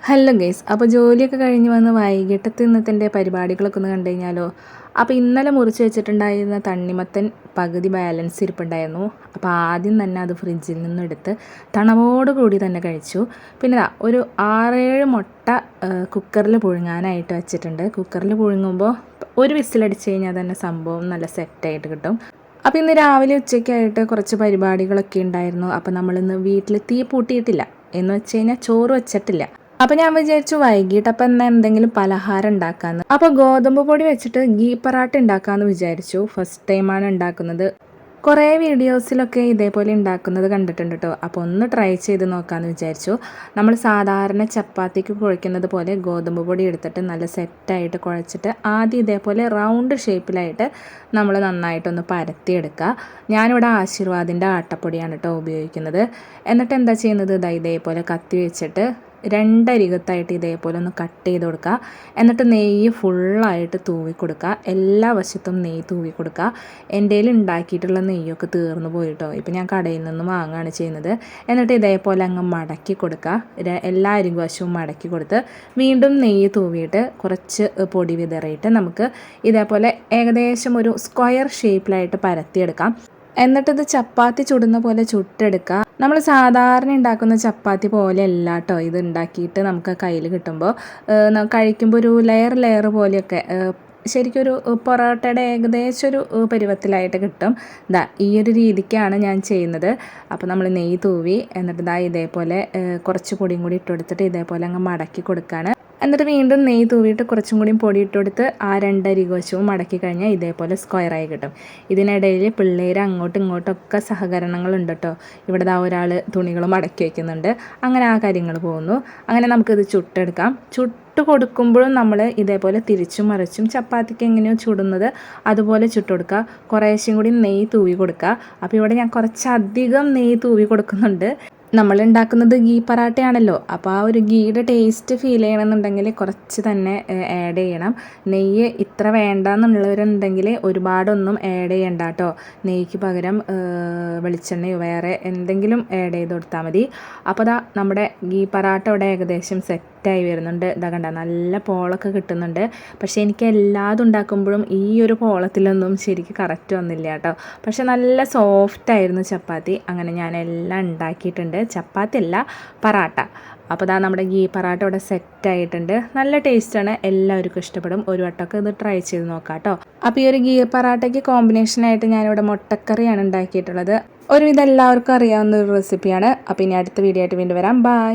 Hello guys, അപ്പോൾ ജോലിയൊക്കെ കഴിഞ്ഞ് വന്ന് വൈകിട്ടത്തെ ഇന്നത്തെ പരിപാടികളൊക്കെ ഒന്ന് കണ്ടു കഴിഞ്ഞാലോ. അപ്പോൾ ഇന്നലെ മുറിച്ച് വെച്ചിട്ടുണ്ടായിരുന്ന തണ്ണിമത്തൻ പകുതി ബാലൻസ് ഇരിപ്പുണ്ടായിരുന്നു. അപ്പോൾ ആദ്യം തന്നെ അത് ഫ്രിഡ്ജിൽ നിന്നും എടുത്ത് തണവോട് കൂടി തന്നെ കഴിച്ചു. പിന്നെ ഒരു 6-7 മുട്ട കുക്കറിൽ പുഴുങ്ങാനായിട്ട് വെച്ചിട്ടുണ്ട്. കുക്കറിൽ പുഴുങ്ങുമ്പോൾ ഒരു വിസിലടിച്ച് കഴിഞ്ഞാൽ തന്നെ സംഭവം നല്ല സെറ്റായിട്ട് കിട്ടും. അപ്പോൾ ഇന്ന് രാവിലെ ഉച്ചയ്ക്കായിട്ട് കുറച്ച് പരിപാടികളൊക്കെ ഉണ്ടായിരുന്നു. അപ്പോൾ നമ്മളിന്ന് വീട്ടിൽ തീ പൂട്ടിയിട്ടില്ല എന്ന് വെച്ച് കഴിഞ്ഞാൽ ചോറ് വെച്ചിട്ടില്ല. അപ്പോൾ ഞാൻ വിചാരിച്ചു വൈകിട്ട് അപ്പം എന്തെങ്കിലും പലഹാരം ഉണ്ടാക്കാമെന്ന്. അപ്പോൾ ഗോതമ്പ് പൊടി വെച്ചിട്ട് ഗീ പറാട്ട ഉണ്ടാക്കാമെന്ന് വിചാരിച്ചു. ഫസ്റ്റ് ടൈമാണ് ഉണ്ടാക്കുന്നത്. കുറേ വീഡിയോസിലൊക്കെ ഇതേപോലെ ഉണ്ടാക്കുന്നത് കണ്ടിട്ടുണ്ട് കേട്ടോ. അപ്പോൾ ഒന്ന് ട്രൈ ചെയ്ത് നോക്കാമെന്ന് വിചാരിച്ചു. നമ്മൾ സാധാരണ ചപ്പാത്തിക്ക് കുഴയ്ക്കുന്നത് പോലെ ഗോതമ്പ് പൊടി എടുത്തിട്ട് നല്ല സെറ്റായിട്ട് കുഴച്ചിട്ട് ആദ്യം ഇതേപോലെ റൗണ്ട് ഷേപ്പിലായിട്ട് നമ്മൾ നന്നായിട്ടൊന്ന് പരത്തിയെടുക്കുക. ഞാനിവിടെ ആശീർവാദിൻ്റെ ആട്ടപ്പൊടിയാണ് കേട്ടോ ഉപയോഗിക്കുന്നത്. എന്നിട്ട് എന്താ ചെയ്യുന്നത്, ഇതേപോലെ കത്തി വെച്ചിട്ട് രണ്ടരികത്തായിട്ട് ഇതേപോലെ ഒന്ന് കട്ട് ചെയ്ത് കൊടുക്കുക. എന്നിട്ട് നെയ്യ് ഫുള്ളായിട്ട് തൂവി കൊടുക്കുക. എല്ലാ വശത്തും നെയ്യ് തൂവി കൊടുക്കുക. എൻ്റെ കയ്യിൽ ഉണ്ടാക്കിയിട്ടുള്ള നെയ്യൊക്കെ തീർന്നു പോയിട്ടോ. ഇപ്പം ഞാൻ കടയിൽ നിന്ന് വാങ്ങുകയാണ് ചെയ്യുന്നത്. എന്നിട്ട് ഇതേപോലെ അങ്ങ് മടക്കി കൊടുക്കുക. എല്ലാ അരികുവശവും മടക്കി കൊടുത്ത് വീണ്ടും നെയ്യ് തൂവിയിട്ട് കുറച്ച് പൊടി വിതറിയിട്ട് നമുക്ക് ഇതേപോലെ ഏകദേശം ഒരു സ്ക്വയർ ഷേപ്പിലായിട്ട് പരത്തിയെടുക്കാം. എന്നിട്ടിത് ചപ്പാത്തി ചുടുന്ന പോലെ ചുട്ടെടുക്കുക. നമ്മൾ സാധാരണ ഉണ്ടാക്കുന്ന ചപ്പാത്തി പോലെ അല്ല കേട്ടോ ഇത് ഉണ്ടാക്കിയിട്ട് നമുക്ക് കയ്യിൽ കിട്ടുമ്പോൾ കഴിക്കുമ്പോൾ ഒരു ലെയർ പോലെയൊക്കെ ശരിക്കും ഒരു പൊറോട്ടയുടെ ഏകദേശം ഒരു പരുവത്തിലായിട്ട് കിട്ടും. ഈ ഒരു രീതിക്കാണ് ഞാൻ ചെയ്യുന്നത്. അപ്പോൾ നമ്മൾ നെയ്യ് തൂവി എന്നിട്ട് ഇതേപോലെ കുറച്ച് പൊടിയും കൂടി ഇട്ട് കൊടുത്തിട്ട് ഇതേപോലെ അങ്ങ് മടക്കി കൊടുക്കുകയാണ്. എന്നിട്ട് വീണ്ടും നെയ്യ് തൂവിയിട്ട് കുറച്ചും കൂടി പൊടി ഇട്ട് കൊടുത്ത് ആ രണ്ടരികവശവും മടക്കി കഴിഞ്ഞാൽ ഇതേപോലെ സ്ക്വയറായി കിട്ടും. ഇതിനിടയിൽ പിള്ളേർ അങ്ങോട്ടും ഇങ്ങോട്ടൊക്കെ സഹകരണങ്ങളുണ്ട് കേട്ടോ. ഇവിടെ ഒരാൾ തുണികൾ മടക്കി വയ്ക്കുന്നുണ്ട്. അങ്ങനെ ആ കാര്യങ്ങൾ പോകുന്നു. അങ്ങനെ നമുക്കിത് ചുട്ടെടുക്കാം. ചുട്ട് കൊടുക്കുമ്പോഴും നമ്മൾ ഇതേപോലെ തിരിച്ചും മറിച്ചും ചപ്പാത്തിക്ക് എങ്ങനെയോ ചുടുന്നത് അതുപോലെ ചുട്ടുകൊടുക്കുക. കുറേശ്ശും കൂടി നെയ്യ് തൂവി കൊടുക്കുക. അപ്പോൾ ഇവിടെ ഞാൻ കുറച്ചധികം നെയ്യ് തൂവി കൊടുക്കുന്നുണ്ട്. നമ്മൾ ഉണ്ടാക്കുന്നത് ഗീ പറാട്ടയാണല്ലോ. അപ്പോൾ ആ ഒരു ഗീയുടെ ടേസ്റ്റ് ഫീൽ ചെയ്യണമെന്നുണ്ടെങ്കിൽ കുറച്ച് തന്നെ ആഡ് ചെയ്യണം. നെയ്യ് ഇത്ര വേണ്ടെന്നുള്ളവരുണ്ടെങ്കിൽ ഒരുപാടൊന്നും ആഡ് ചെയ്യണ്ട കേട്ടോ. നെയ്യ്ക്ക് പകരം വെളിച്ചെണ്ണയോ വേറെ എന്തെങ്കിലും ആഡ് ചെയ്ത് കൊടുത്താൽ മതി. അപ്പോൾ നമ്മുടെ ഗീ പറാട്ട ഇവിടെ ഏകദേശം സെറ്റായി വരുന്നുണ്ട്. കണ്ട നല്ല പോളൊക്കെ കിട്ടുന്നുണ്ട്. പക്ഷേ എനിക്ക് എല്ലാതും ഉണ്ടാക്കുമ്പോഴും ഈ ഒരു പോളത്തിലൊന്നും ശരിക്കും കറക്റ്റ് വന്നില്ല കേട്ടോ. പക്ഷെ നല്ല സോഫ്റ്റായിരുന്നു ചപ്പാത്തി. അങ്ങനെ ഞാൻ എല്ലാം ഉണ്ടാക്കിയിട്ടുണ്ട്. ചപ്പാത്തി അല്ല, പറാട്ട. അപ്പോൾ നമ്മുടെ ഗീ പറാട്ട ഇവിടെ സെറ്റായിട്ടുണ്ട്. നല്ല ടേസ്റ്റാണ്, എല്ലാവർക്കും ഇഷ്ടപ്പെടും. ഒരു വട്ടമൊക്കെ ഇത് ട്രൈ ചെയ്ത് നോക്കാം കേട്ടോ. അപ്പോൾ ഈ ഒരു ഗീ പറാട്ടയ്ക്ക് കോമ്പിനേഷനായിട്ട് ഞാനിവിടെ മുട്ടക്കറിയാണ് ഉണ്ടാക്കിയിട്ടുള്ളത്. ഒരുവിധം എല്ലാവർക്കും അറിയാവുന്ന ഒരു റെസിപ്പിയാണ്. അപ്പോൾ ഇനി അടുത്ത വീഡിയോ ആയിട്ട് വീണ്ടും വരാം. ബൈ.